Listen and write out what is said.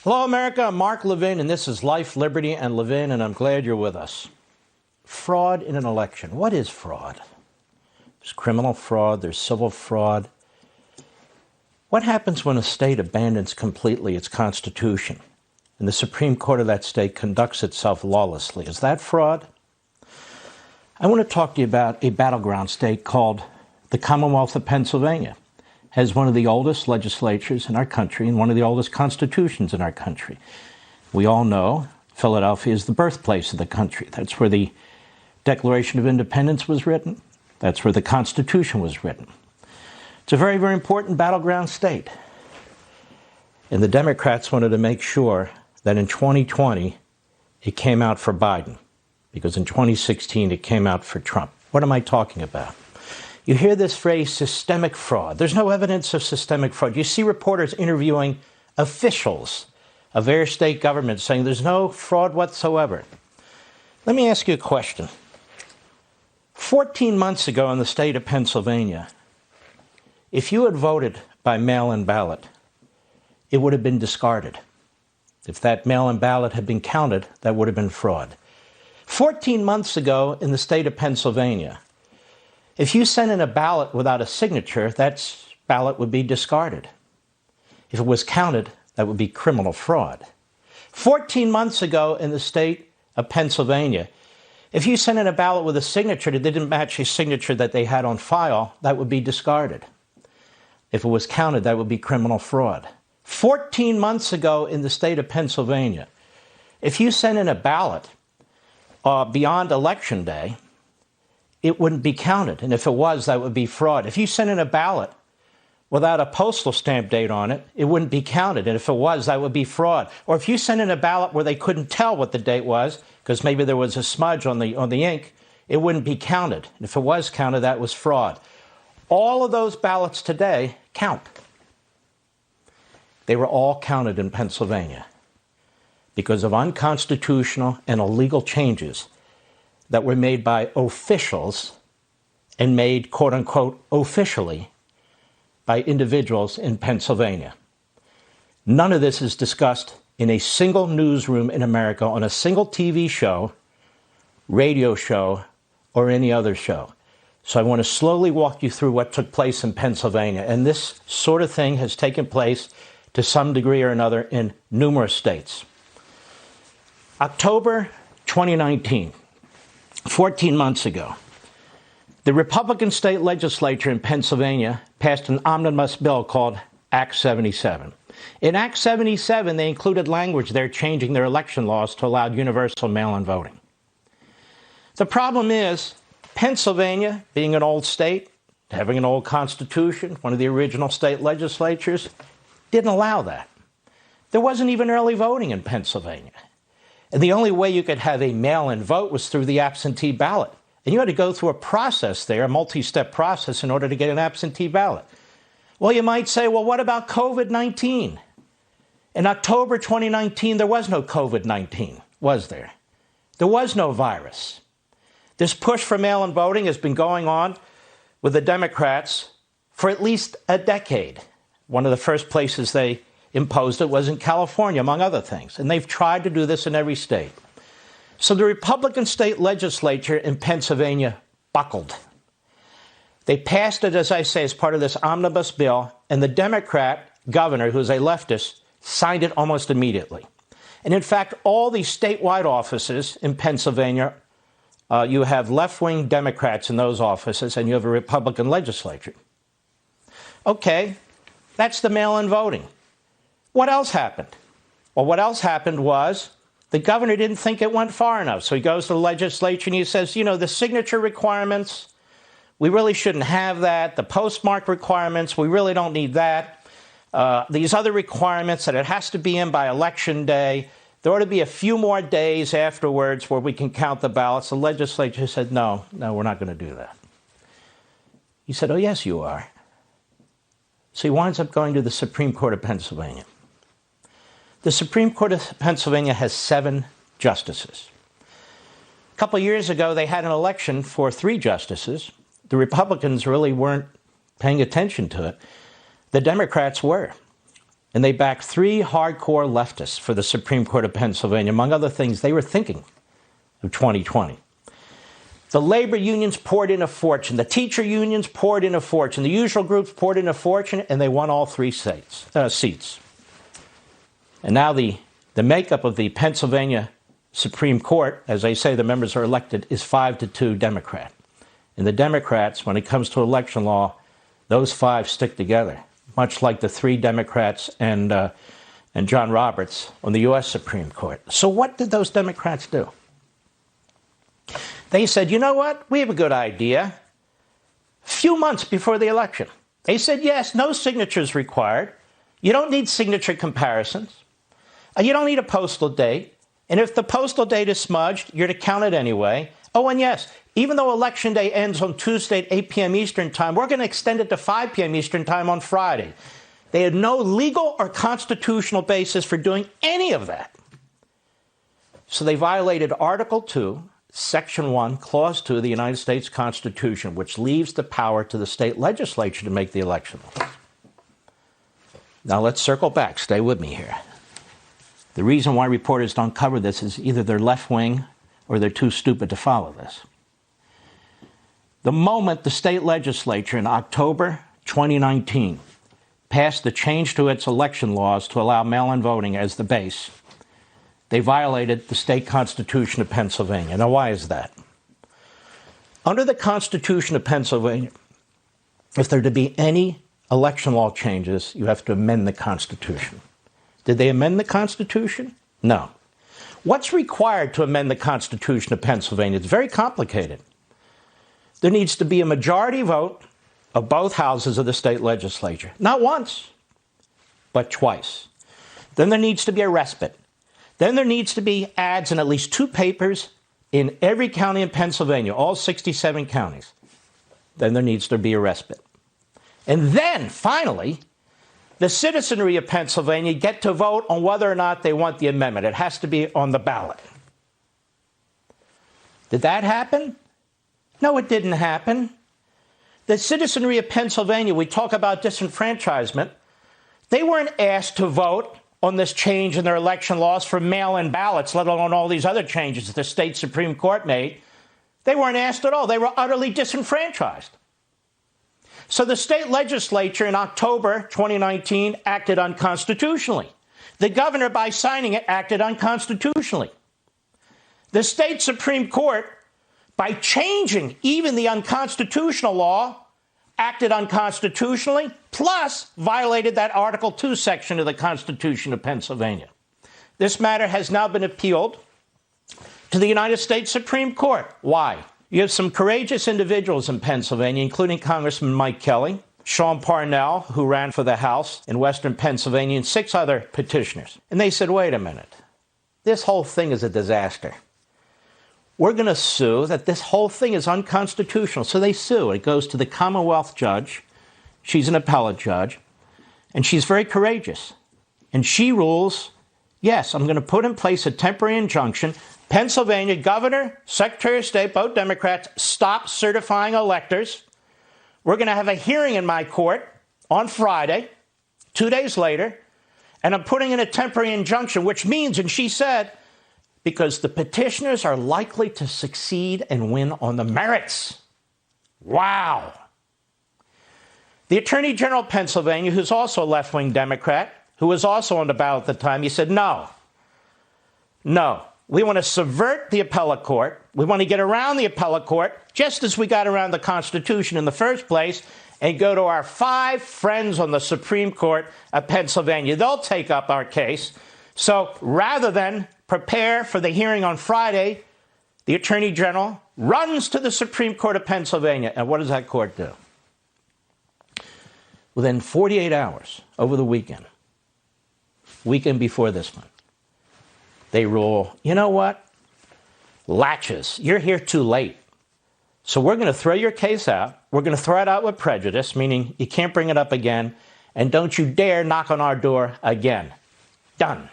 Hello, America. I'm Mark Levin, and this is Life, Liberty, and Levin, and I'm glad you're with us. Fraud in an election. What is fraud? There's criminal fraud. There's civil fraud. What happens when a state abandons completely its constitution and the Supreme Court of that state conducts itself lawlessly? Is that fraud? I want to talk to you about a battleground state called the Commonwealth of Pennsylvania. Has one of the oldest legislatures in our country and one of the oldest constitutions in our country. We all know Philadelphia is the birthplace of the country. That's where the Declaration of Independence was written. That's where the Constitution was written. It's a very, very important battleground state. And the Democrats wanted to make sure that in 2020 it came out for Biden, because in 2016 it came out for Trump. What am I talking about? You hear this phrase, systemic fraud. There's no evidence of systemic fraud. You see reporters interviewing officials of various state governments saying there's no fraud whatsoever. Let me ask you a question. 14 months ago in the state of Pennsylvania, if you had voted by mail-in ballot, it would have been discarded. If that mail-in ballot had been counted, that would have been fraud. 14 months ago in the state of Pennsylvania, if you sent in a ballot without a signature, that ballot would be discarded. If it was counted, that would be criminal fraud. 14 months ago in the state of Pennsylvania, if you sent in a ballot with a signature that didn't match a signature that they had on file, that would be discarded. If it was counted, that would be criminal fraud. 14 months ago in the state of Pennsylvania, if you sent in a ballot beyond Election Day, it wouldn't be counted. And if it was, that would be fraud. If you sent in a ballot without a postal stamp date on it, it wouldn't be counted. And if it was, that would be fraud. Or if you sent in a ballot where they couldn't tell what the date was, because maybe there was a smudge on the ink, it wouldn't be counted. And if it was counted, that was fraud. All of those ballots today count. They were all counted in Pennsylvania because of unconstitutional and illegal changes that were made by officials and made, quote unquote, officially by individuals in Pennsylvania. None of this is discussed in a single newsroom in America, on a single TV show, radio show, or any other show. So I want to slowly walk you through what took place in Pennsylvania. And this sort of thing has taken place to some degree or another in numerous states. October 2019. 14 months ago, the Republican state legislature in Pennsylvania passed an omnibus bill called Act 77. In Act 77, they included language there changing their election laws to allow universal mail-in voting. The problem is, Pennsylvania, being an old state, having an old constitution, one of the original state legislatures, didn't allow that. There wasn't even early voting in Pennsylvania. And the only way you could have a mail-in vote was through the absentee ballot. And you had to go through a process there, a multi-step process, in order to get an absentee ballot. Well, you might say, well, what about COVID-19? In October 2019, there was no COVID-19, was there? There was no virus. This push for mail-in voting has been going on with the Democrats for at least a decade. One of the first places they imposed it was in California, among other things. And they've tried to do this in every state. So the Republican state legislature in Pennsylvania buckled. They passed it, as I say, as part of this omnibus bill, and the Democrat governor, who's a leftist, signed it almost immediately. And in fact, all these statewide offices in Pennsylvania, you have left-wing Democrats in those offices, and you have a Republican legislature. Okay, that's the mail-in voting. What else happened? Well, what else happened was the governor didn't think it went far enough. So he goes to the legislature and he says, you know, the signature requirements, we really shouldn't have that. The postmark requirements, we really don't need that. These other requirements that it has to be in by Election Day, there ought to be a few more days afterwards where we can count the ballots. The legislature said, no, we're not going to do that. He said, oh, yes, you are. So he winds up going to the Supreme Court of Pennsylvania. The Supreme Court of Pennsylvania has 7 justices. A couple of years ago, they had an election for 3 justices. The Republicans really weren't paying attention to it. The Democrats were. And they backed 3 hardcore leftists for the Supreme Court of Pennsylvania. Among other things, they were thinking of 2020. The labor unions poured in a fortune. The teacher unions poured in a fortune. The usual groups poured in a fortune, and they won all 3 seats. And now the makeup of the Pennsylvania Supreme Court, as I say, the members are elected, is 5-2 Democrat. And the Democrats, when it comes to election law, those 5 stick together, much like the 3 Democrats and John Roberts on the U.S. Supreme Court. So what did those Democrats do? They said, you know what? We have a good idea. A few months before the election, they said, yes, no signatures required. You don't need signature comparisons. You don't need a postal date. And if the postal date is smudged, you're to count it anyway. Oh, and yes, even though Election Day ends on Tuesday at 8 p.m. Eastern Time, we're going to extend it to 5 p.m. Eastern Time on Friday. They had no legal or constitutional basis for doing any of that. So they violated Article 2, Section 1, Clause 2 of the United States Constitution, which leaves the power to the state legislature to make the election laws. Now let's circle back. Stay with me here. The reason why reporters don't cover this is either they're left-wing or they're too stupid to follow this. The moment the state legislature in October 2019 passed the change to its election laws to allow mail-in voting as the base, they violated the state constitution of Pennsylvania. Now, why is that? Under the Constitution of Pennsylvania, if there to be any election law changes, you have to amend the Constitution. Did they amend the Constitution? No. What's required to amend the Constitution of Pennsylvania? It's very complicated. There needs to be a majority vote of both houses of the state legislature. Not once, but twice. Then there needs to be a respite. Then there needs to be ads in at least 2 papers in every county in Pennsylvania, all 67 counties. Then there needs to be a respite. And then, finally, the citizenry of Pennsylvania get to vote on whether or not they want the amendment. It has to be on the ballot. Did that happen? No, it didn't happen. The citizenry of Pennsylvania, we talk about disenfranchisement, they weren't asked to vote on this change in their election laws for mail-in ballots, let alone all these other changes that the state Supreme Court made. They weren't asked at all. They were utterly disenfranchised. So the state legislature in October 2019 acted unconstitutionally. The governor, by signing it, acted unconstitutionally. The state Supreme Court, by changing even the unconstitutional law, acted unconstitutionally, plus violated that Article 2 section of the Constitution of Pennsylvania. This matter has now been appealed to the United States Supreme Court. Why? You have some courageous individuals in Pennsylvania, including Congressman Mike Kelly, Sean Parnell, who ran for the House in Western Pennsylvania, and 6 other petitioners. And they said, wait a minute, this whole thing is a disaster. We're going to sue that this whole thing is unconstitutional. So they sue. It goes to the Commonwealth judge. She's an appellate judge. And she's very courageous. And she rules, yes, I'm going to put in place a temporary injunction. Pennsylvania governor, Secretary of State, both Democrats, stop certifying electors. We're going to have a hearing in my court on Friday, 2 days later. And I'm putting in a temporary injunction, which means, and she said, because the petitioners are likely to succeed and win on the merits. Wow. The Attorney General of Pennsylvania, who's also a left-wing Democrat, who was also on the ballot at the time, he said, no, we want to subvert the appellate court. We want to get around the appellate court, just as we got around the Constitution in the first place, and go to our 5 friends on the Supreme Court of Pennsylvania. They'll take up our case. So rather than prepare for the hearing on Friday, the Attorney General runs to the Supreme Court of Pennsylvania. And what does that court do? Within 48 hours, over the weekend before this one, they rule, you know what? Latches, you're here too late. So we're going to throw your case out. We're going to throw it out with prejudice, meaning you can't bring it up again. And don't you dare knock on our door again. Done.